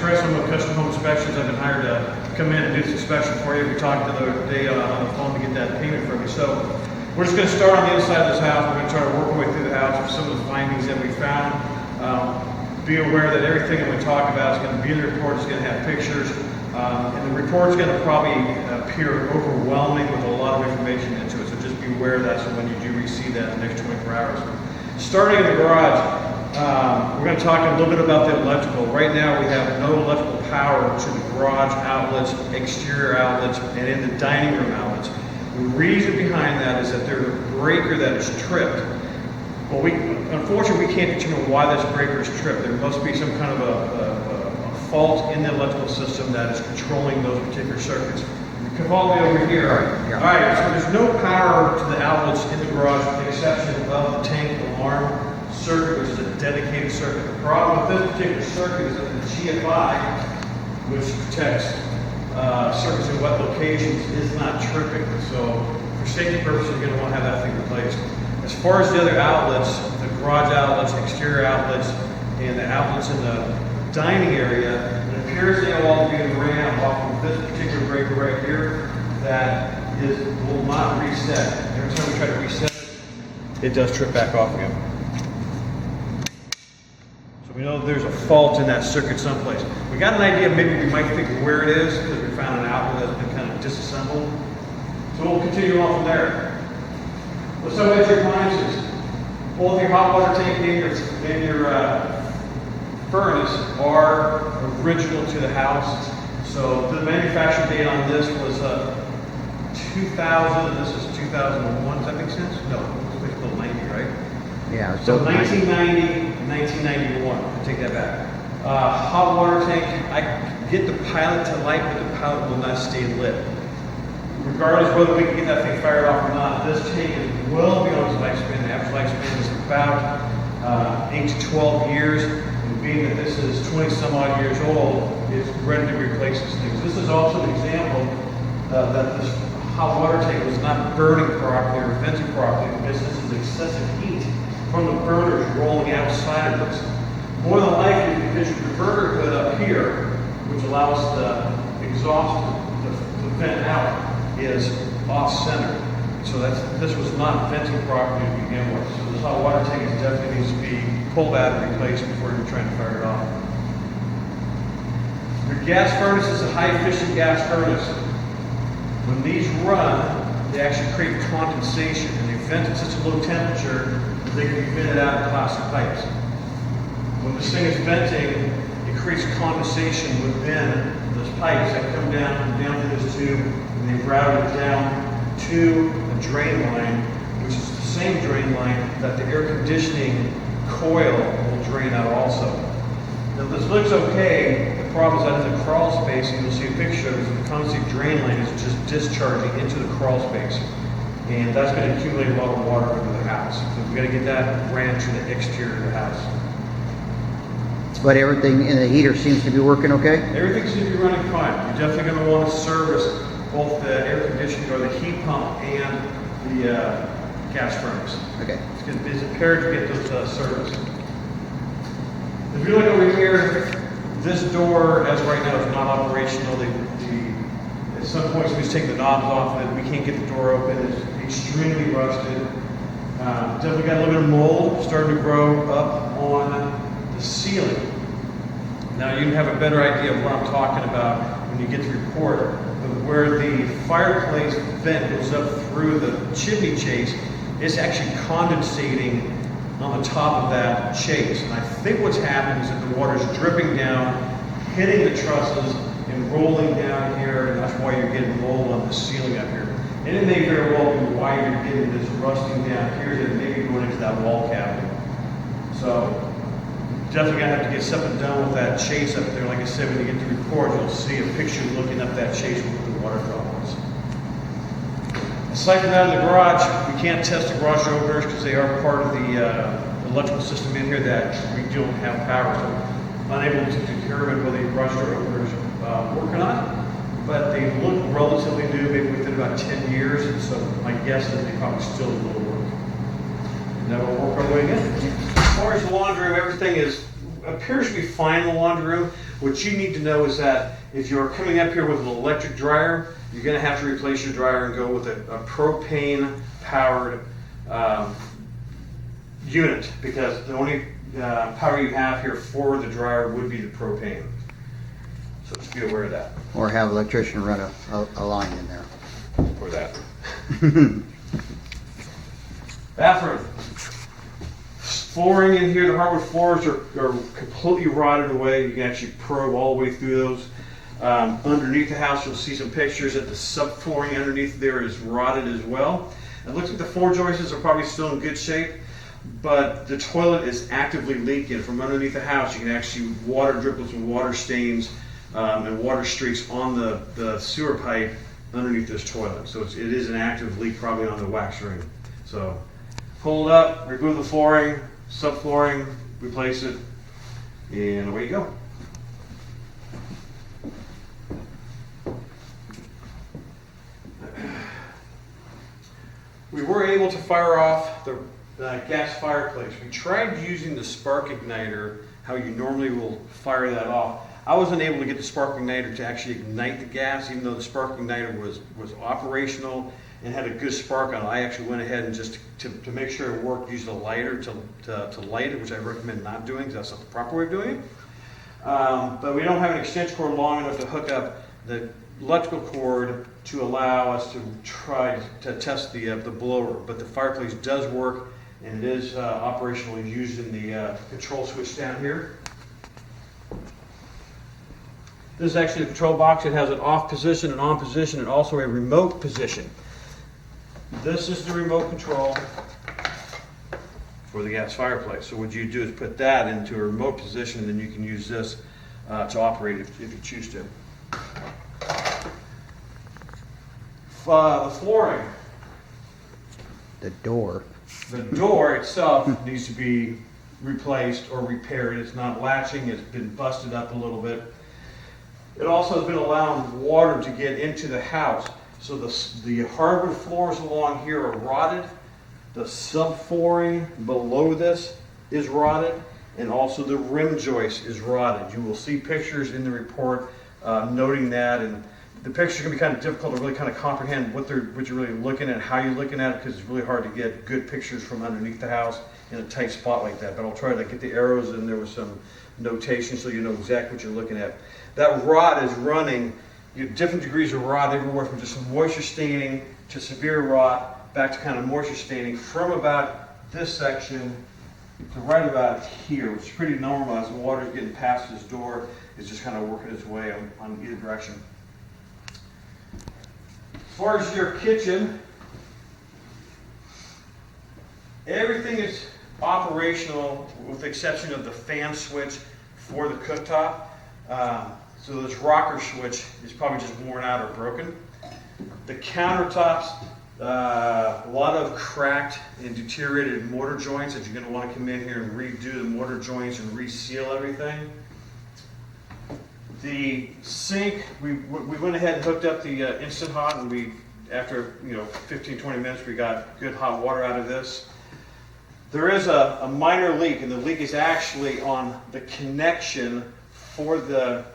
interested in custom home inspections, I've been hired to come in and do this inspection for you. We talked the other day on the phone to get that payment from you. So we're just going to start on the inside of this house. We're going to try to work our way through the house with some of the findings that we found. Be aware that everything that we talk about is going to be in the report. It's going to have pictures. And the report's going to probably appear overwhelming with a lot of information into it. So just be aware of that so when you do receive that in the next 24 hours. Starting in the garage, we're going to talk a little bit about the electrical. Right now we have no electrical power to the garage outlets, exterior outlets, and in the dining room outlets. The reason behind that is that there's a breaker that is tripped. Well, unfortunately, we can't determine why this breaker is tripped. There must be some kind of a fault in the electrical system that is controlling those particular circuits. We come all the way over here. All right, so there's no power to the outlets in the garage with the exception of the tank alarm circuit, which is a dedicated circuit. The problem with this particular circuit is that the GFI, which protects circuits in wet locations, is not tripping. So for safety purposes, you're going to want to have that thing replaced. As far as the other outlets, the garage outlets, exterior outlets, and the outlets in the dining area, it appears they all be ran off of this particular breaker right here that will not reset. Every time we try to reset it, it does trip back off again. So we know there's a fault in that circuit someplace. We got an idea, maybe we might think where it is because we found an outlet that's been kind of disassembled. So we'll continue on from there. Let's talk about your appliances. Both your hot water tank and your furnace are original to the house. So the manufacturing date on this was 2000, and this is 2001. Does that make sense? No, it's still 90, right? Yeah. So 1990, 1991. I'll take that back. Hot water tank, I get the pilot to light, but the pilot will not stay lit. Regardless whether we can get that thing fired off or not, this tank is well beyond its lifespan. The average lifespan is about 8 to 12 years. And being that this is 20 some odd years old, it's ready to replace these things. This is also an example that this hot water tank was not burning properly or venting properly because this is excessive heat from the burners rolling outside of this. More than likely, because your burner hood up here, which allows the exhaust to vent out, is off-center. So this was not venting properly to begin with. So this hot water tank definitely needs to be pulled out and replaced before you're trying to fire it off. Your gas furnace is a high-efficient gas furnace. When these run, they actually create condensation, and they vent at such a low temperature that they can be vented out in plastic pipes. When this thing is venting, it creates condensation within those pipes that come down through this tube, and they route it down to a drain line, which is the same drain line that the air conditioning coil will drain out also. Now this looks okay. The problem is that in the crawl space, and you'll see a picture of it, the condensate drain line is just discharging into the crawl space. And that's going to accumulate a lot of water under the house. So we've got to get that ran to the exterior of the house. But everything in the heater seems to be working okay? Everything seems to be running fine. You're definitely going to want to service both the air conditioning or the heat pump and the gas furnace. Okay. It's imperative to get those serviced. If you look over here, this door, as right now, is not operational. At some points, we just take the knobs off of it. We can't get the door open. It's extremely rusted. Definitely got a little bit of mold starting to grow up on the ceiling. Now you can have a better idea of what I'm talking about when you get the report. But where the fireplace vent goes up through the chimney chase, it's actually condensating on the top of that chase. And I think what's happening is that the water is dripping down, hitting the trusses, and rolling down here, and that's why you're getting mold on the ceiling up here. And it may very well be why you're getting this rusting down here that may be going into that wall cavity. So definitely gonna have to get something done with that chase up there. Like I said, when you get the report, you'll see a picture looking up that chase with the water drop was. Aside from that, in the garage, we can't test the garage door openers because they are part of the electrical system in here that we don't have power. So unable to determine whether the garage door openers work or not. But they look relatively new, maybe within about 10 years. And so my guess is they probably still will work. And then we'll work our way in. As far as the laundry room, everything is appears to be fine in the laundry room. What you need to know is that if you're coming up here with an electric dryer, you're going to have to replace your dryer and go with a propane powered unit, because the only power you have here for the dryer would be the propane. So just be aware of that. Or have an electrician run a line in there. For that. Bathroom. Flooring in here, the hardwood floors are completely rotted away. You can actually probe all the way through those. Underneath the house, you'll see some pictures that the subflooring underneath there is rotted as well. It looks like the floor joists are probably still in good shape, but the toilet is actively leaking. From underneath the house, you can actually water driplets and water stains and water streaks on the sewer pipe underneath this toilet. So it is an active leak probably on the wax ring. So pull it up, remove the flooring, subflooring, replace it, and away you go. We were able to fire off the gas fireplace. We tried using the spark igniter, how you normally will fire that off. I wasn't able to get the spark igniter to actually ignite the gas, even though the spark igniter was operational and had a good spark on it. I actually went ahead and just to make sure it worked, used a lighter to light it, which I recommend not doing because that's not the proper way of doing it. But we don't have an extension cord long enough to hook up the electrical cord to allow us to try to test the blower. But the fireplace does work, and it is operational, used in the control switch down here. This is actually the control box. It has an off position, an on position, and also a remote position. This is the remote control for the gas fireplace. So what you do is put that into a remote position, and then you can use this to operate if you choose to. The flooring. The door. The door itself needs to be replaced or repaired. It's not latching. It's been busted up a little bit. It also has been allowing water to get into the house. So the hardwood floors along here are rotted. The subflooring below this is rotted. And also the rim joist is rotted. You will see pictures in the report noting that. And the pictures can be kind of difficult to really kind of comprehend what you're really looking at, how you're looking at it, because it's really hard to get good pictures from underneath the house in a tight spot like that. But I'll try to get the arrows and there was some notation so you know exactly what you're looking at. That rot is running, different degrees of rot everywhere from just moisture staining to severe rot, back to kind of moisture staining from about this section to right about here, which is pretty normal as the water is getting past this door. It's just kind of working its way on either direction. As far as your kitchen, everything is operational with the exception of the fan switch for the cooktop. So this rocker switch is probably just worn out or broken. The countertops, a lot of cracked and deteriorated mortar joints that you're going to want to come in here and redo the mortar joints and reseal everything. The sink, we went ahead and hooked up the Instant Hot, and after 15-20 minutes we got good hot water out of this. There is a minor leak, and the leak is actually on the connection for the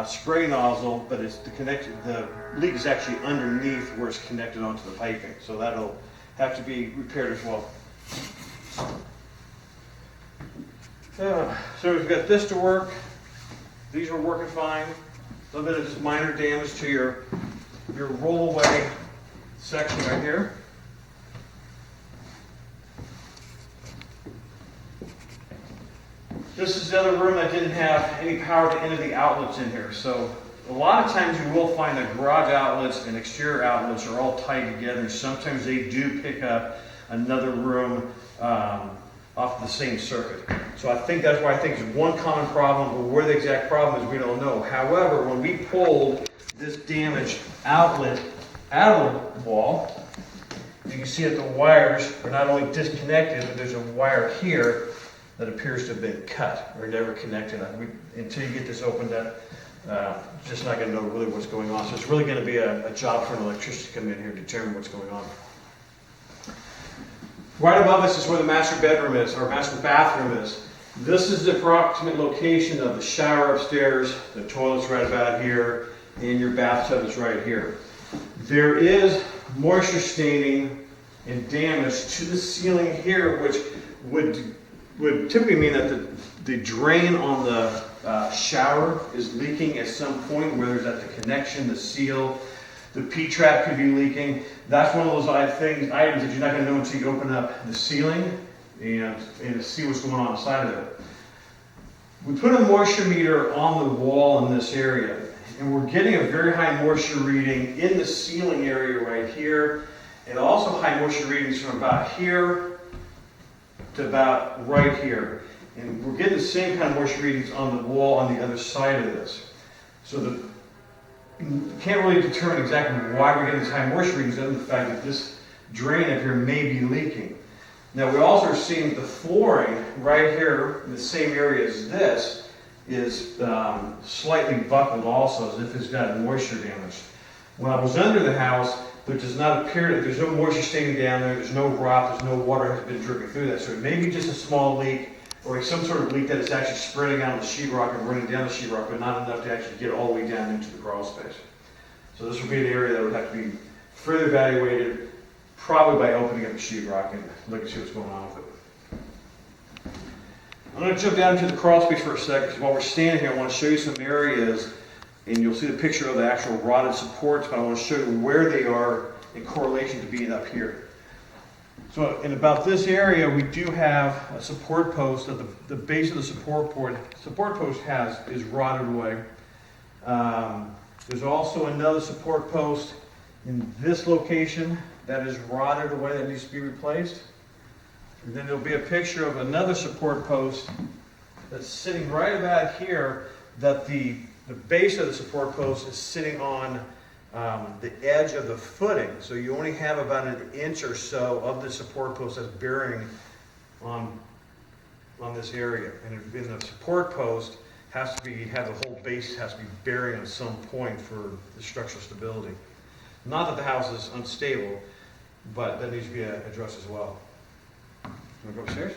spray nozzle, but the leak is actually underneath where it's connected onto the piping, so that'll have to be repaired as well. So we've got this to work. These are working fine. A little bit of just minor damage to your roll-away section right here. This is the other room that didn't have any power to any of the outlets in here. So a lot of times you will find that garage outlets and exterior outlets are all tied together. Sometimes they do pick up another room off the same circuit. So I think that's why I think it's one common problem, but where the exact problem is we don't know. However, when we pulled this damaged outlet out of the wall, you can see that the wires are not only disconnected, but there's a wire here that appears to have been cut or never connected. Until you get this opened up, just not going to know really what's going on. So it's really going to be a job for an electrician to come in here and determine what's going on. Right above us is where the master bedroom is, or master bathroom is. This is the approximate location of the shower upstairs, the toilet's right about here, and your bathtub is right here. There is moisture staining and damage to the ceiling here, which would typically mean that the drain on the shower is leaking at some point, whether it's at the connection, the seal, the P-trap could be leaking. That's one of those items that you're not going to know until you open up the ceiling and see what's going on inside of it. We put a moisture meter on the wall in this area, and we're getting a very high moisture reading in the ceiling area right here, and also high moisture readings from about here to about right here. And we're getting the same kind of moisture readings on the wall on the other side of this. So can't really determine exactly why we're getting these high moisture readings other than the fact that this drain up here may be leaking. Now we also are seeing the flooring right here in the same area as this is slightly buckled also, as if it's got moisture damage. When I was under the house, there does not appear that there's no moisture staining down there, there's no rot, there's no water has been dripping through that. So it may be just a small leak or some sort of leak that is actually spreading out on the sheetrock and running down the sheetrock, but not enough to actually get all the way down into the crawl space. So this would be an area that would have to be further evaluated, probably by opening up the sheetrock and looking to see what's going on with it. I'm going to jump down into the crawl space for a second, because while we're standing here, I want to show you some areas, and you'll see the picture of the actual rotted supports, but I want to show you where they are in correlation to being up here. So in about this area, we do have a support post that the base of the support post is rotted away. There's also another support post in this location that is rotted away that needs to be replaced. And then there'll be a picture of another support post that's sitting right about here, that the base of the support post is sitting on the edge of the footing. So you only have about an inch or so of the support post that's bearing on this area. And the support post has to have the whole base has to be bearing at some point for the structural stability. Not that the house is unstable, but that needs to be addressed as well. You want to go upstairs?